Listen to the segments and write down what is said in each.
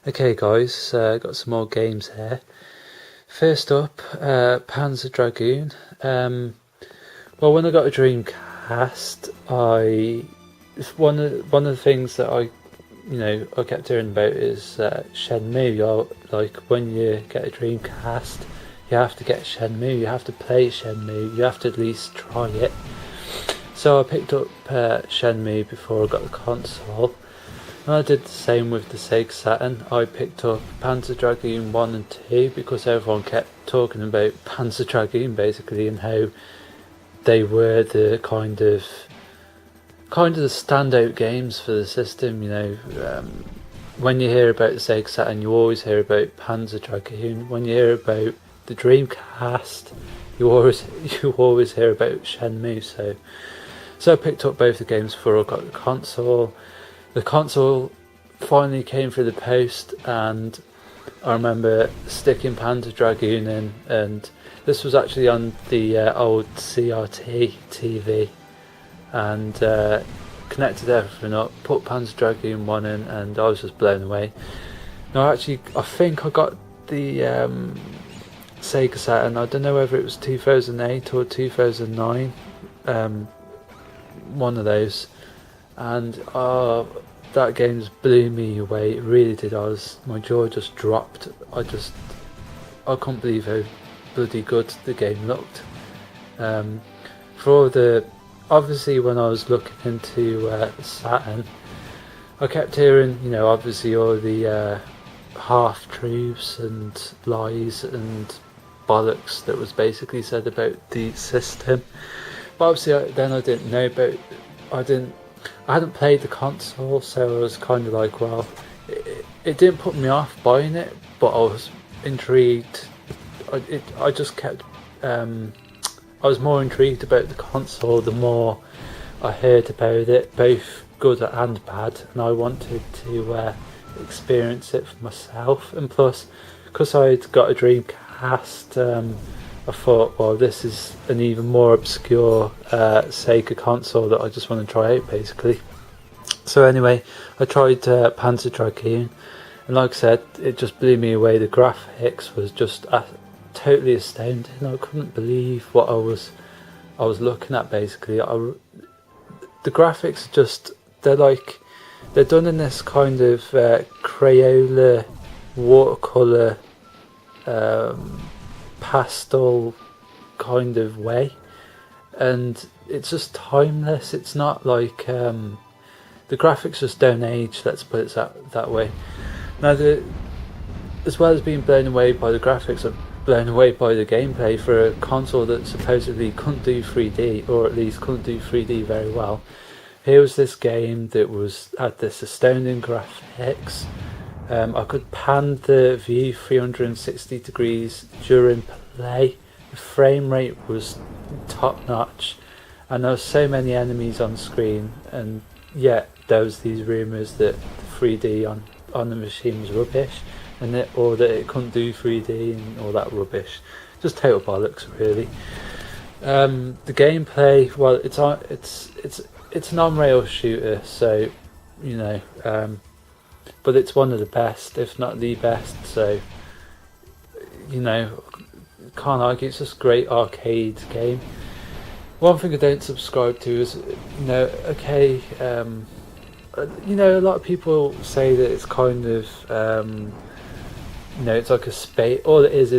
Okay guys, got some more games here. First up, Panzer Dragoon. Well, when I got a Dreamcast, one of the things that I kept hearing about is Shenmue. Like when you get a Dreamcast, you have to get Shenmue. You have to play Shenmue. You have to at least try it. So I picked up Shenmue before I got the console. And I did the same with the Sega Saturn. I picked up Panzer Dragoon 1 and 2 because everyone kept talking about Panzer Dragoon basically, and how they were the kind of the standout games for the system. When you hear about the Sega Saturn, you always hear about Panzer Dragoon. When you hear about the Dreamcast, you always hear about Shenmue. So I picked up both the games before I got the console. The console finally came through the post, and I remember sticking Panzer Dragoon in, and this was actually on the old CRT TV, and connected everything up, put Panzer Dragoon 1 in, and I was just blown away. Now I think I got the Sega Saturn, I don't know whether it was 2008 or 2009, one of those, and that game just blew me away. It really did. My jaw just dropped. I couldn't believe how bloody good the game looked. Obviously when I was looking into Saturn, I kept hearing, obviously all the half truths and lies and bollocks that was basically said about the system. But obviously I didn't know about. I hadn't played the console, so I was kind of like, well, it didn't put me off buying it, but I was intrigued. I just kept. I was more intrigued about the console the more I heard about it, both good and bad, and I wanted to experience it for myself. And plus, because I'd got a Dreamcast, I thought, well, this is an even more obscure Sega console that I just want to try out, basically. So anyway, I tried Panzer Dragoon, and like I said, it just blew me away. The graphics was just totally astounding. I couldn't believe what I was looking at, basically. The graphics they're done in this kind of Crayola watercolour pastel kind of way, and it's just timeless. It's not like the graphics just don't age, let's put it that way. Now, as well as being blown away by the graphics, I'm blown away by the gameplay for a console that supposedly couldn't do 3D, or at least couldn't do 3D very well. Here was this game that had this astounding graphics. I could pan the view 360 degrees during play. The frame rate was top notch, and there were so many enemies on screen, and yet there was these rumours that the 3D on the machine was rubbish, or that it couldn't do 3D and all that rubbish. Just total bollocks, really. The gameplay, well, it's an on-rail shooter, so but it's one of the best, if not the best. So can't argue. It's just a great arcade game. One thing I don't subscribe to is, a lot of people say that it's kind of, it's like a space. All it is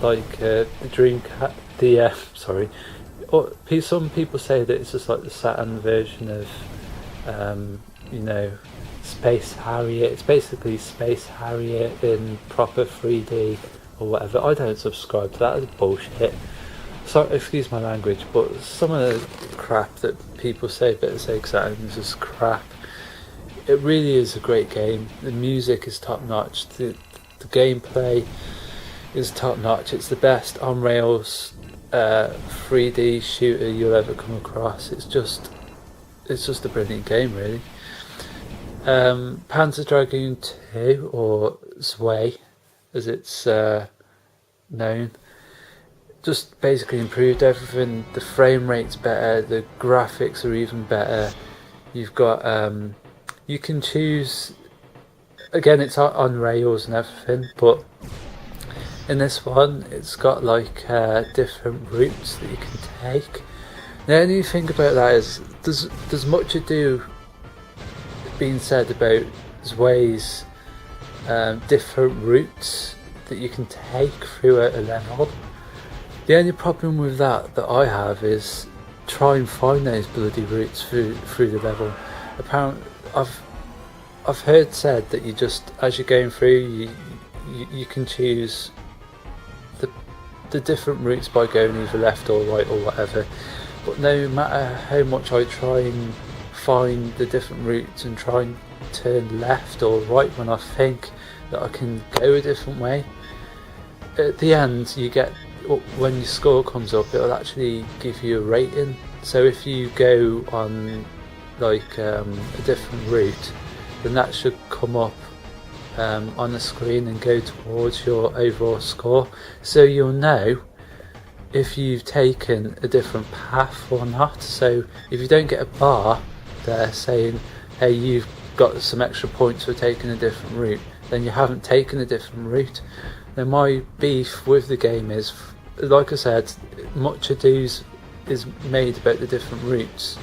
like the Dreamcast. Sorry. Some people say that it's just like the Saturn version of, Space Harrier. It's basically Space Harrier in proper 3D or whatever. I don't subscribe to that. It's bullshit. So, excuse my language, but some of the crap that people say about the Sega Saturn is just crap. It really is a great game. The music is top notch. The gameplay is top notch. It's the best on rails 3D shooter you'll ever come across. It's just a brilliant game, really. Panzer Dragoon 2, or Zwei as it's known, just basically improved everything. The frame rate's better, the graphics are even better. You've got you can choose again, it's on rails and everything, but in this one it's got like different routes that you can take. The only thing about that is there's much ado being said about Zway's different routes that you can take through a level. The only problem with that I have is try and find those bloody routes through the level. Apparently, I've heard said that you just, as you're going through, you can choose the different routes by going either left or right or whatever. But no matter how much I try and find the different routes and try and turn left or right when I think that I can go a different way, at the end you get, when your score comes up, it'll actually give you a rating. So if you go on like a different route, then that should come up on the screen and go towards your overall score, so you'll know if you've taken a different path or not. So if you don't get a bar there saying, hey, you've got some extra points for taking a different route, then you haven't taken a different route. Now my beef with the game is, like I said, much ado is made about the different routes,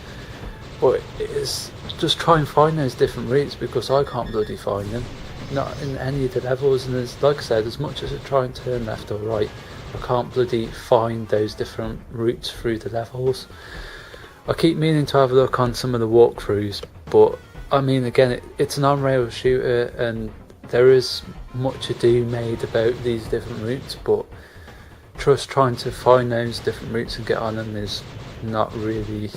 but it's just try and find those different routes, because I can't bloody find them, not in any of the levels. And as like I said, as much as I try and turn left or right, I can't bloody find those different routes through the levels. I keep meaning to have a look on some of the walkthroughs, but I mean, again, it's an on-rail shooter and there is much ado made about these different routes, but trust trying to find those different routes and get on them is not really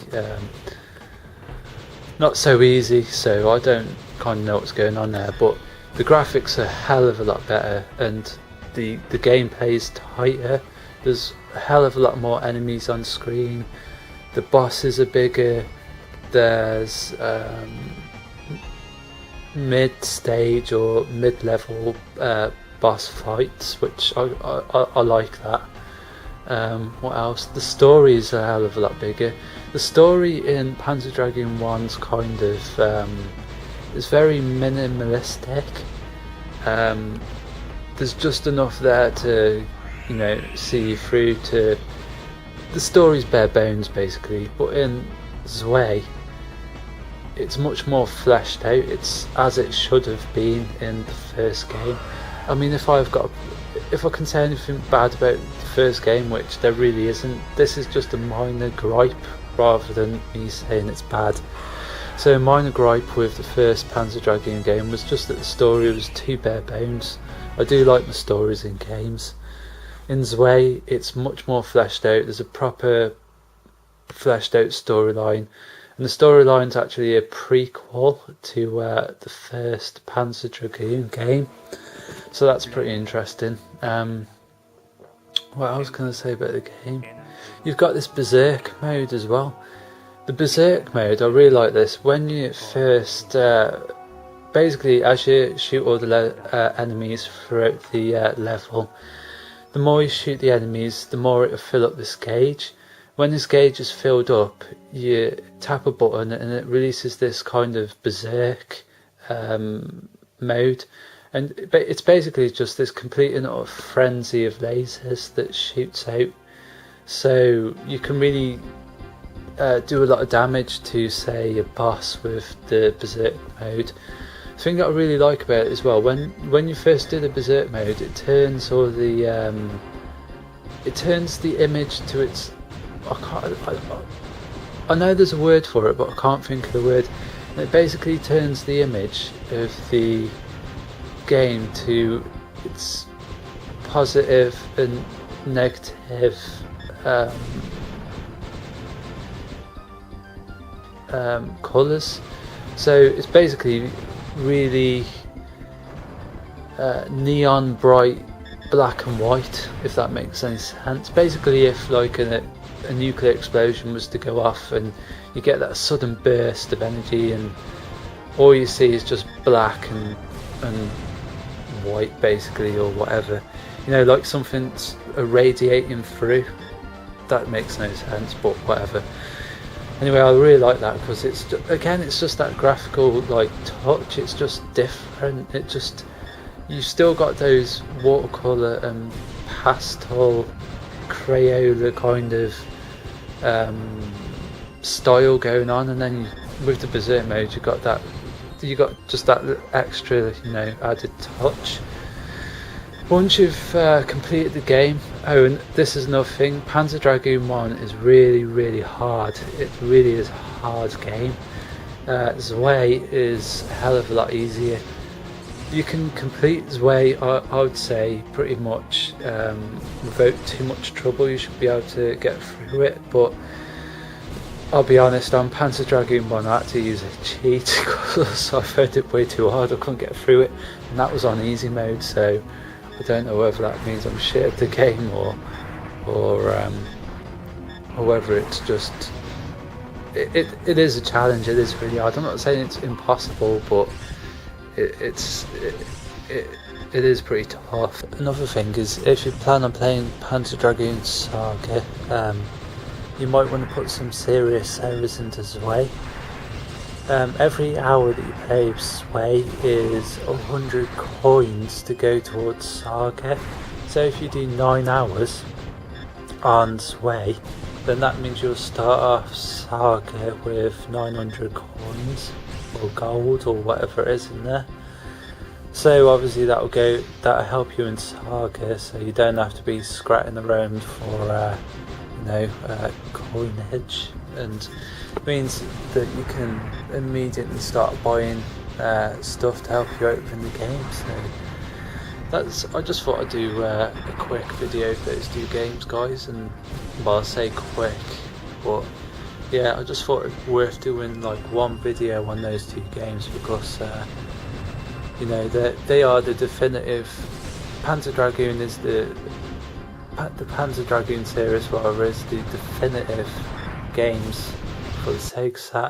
not so easy. So I don't kind of know what's going on there, but the graphics are a hell of a lot better and the gameplay is tighter. There's a hell of a lot more enemies on screen, the bosses are bigger, there's mid-stage or mid-level boss fights, which I like that. What else? The story is a hell of a lot bigger. The story in Panzer Dragoon 1's kind of is very minimalistic. There's just enough there to, you know, see you through to. The story's bare bones basically, but in Zwei it's much more fleshed out. It's as it should have been in the first game. I mean, if I can say anything bad about the first game, which there really isn't, this is just a minor gripe rather than me saying it's bad. So a minor gripe with the first Panzer Dragoon game was just that the story was too bare bones. I do like my stories in games. In Zwei it's much more fleshed out. There's a proper fleshed out storyline, and the storyline's actually a prequel to the first Panzer Dragoon game, so that's pretty interesting. What else can I say about the game? You've got this berserk mode as well. The berserk mode, I really like this. When you first basically, as you shoot all the enemies throughout the level, the more you shoot the enemies, the more it will fill up this gauge. When this gauge is filled up, you tap a button and it releases this kind of berserk mode, and it's basically just this complete and utter frenzy of lasers that shoots out. So you can really do a lot of damage to, say, a boss with the berserk mode. The thing that I really like about it as well, when you first do the berserk mode, it turns all the it turns the image to its, I know there's a word for it, but I can't think of the word. And it basically turns the image of the game to its positive and negative colours. So it's basically really neon bright black and white, if that makes any sense. Basically, if like a nuclear explosion was to go off and you get that sudden burst of energy and all you see is just black and white basically, or whatever, you know, like something's irradiating through. That makes no sense, but whatever. Anyway, I really like that because it's again, it's just that graphical like touch. It's just different. It just, you still got those watercolor and pastel Crayola kind of style going on, and then with the Berserk mode, you got just that extra, added touch. Once you've completed the game, oh, and this is another thing, Panzer Dragoon 1 is really, really hard. It really is a hard game. Zwei is a hell of a lot easier. You can complete Zwei, I would say, pretty much without too much trouble. You should be able to get through it, but I'll be honest, on Panzer Dragoon 1 I had to use a cheat because I found it way too hard. I couldn't get through it, and that was on easy mode, so I don't know whether that means I'm shit at the game or whether it's just it is a challenge. It is really hard. I'm not saying it's impossible, but it is pretty tough. Another thing is, if you plan on playing Panzer Dragoon Saga, you might want to put some serious hours into Zwei. Every hour that you play Zwei is 100 coins to go towards Saga. So if you do 9 hours on Zwei, then that means you'll start off Saga with 900 coins or gold or whatever it is in there. So obviously that'll help you in Saga, so you don't have to be scratching around for coinage, and it means that you can immediately start buying stuff to help you out in the game. So I just thought I'd do a quick video of those two games, guys, and well, I say quick, but yeah, I just thought it worth doing like one video on those two games because they are the definitive. Panzer Dragoon is the Panzer Dragoon series, rather, is the definitive games for the Sega Saturn.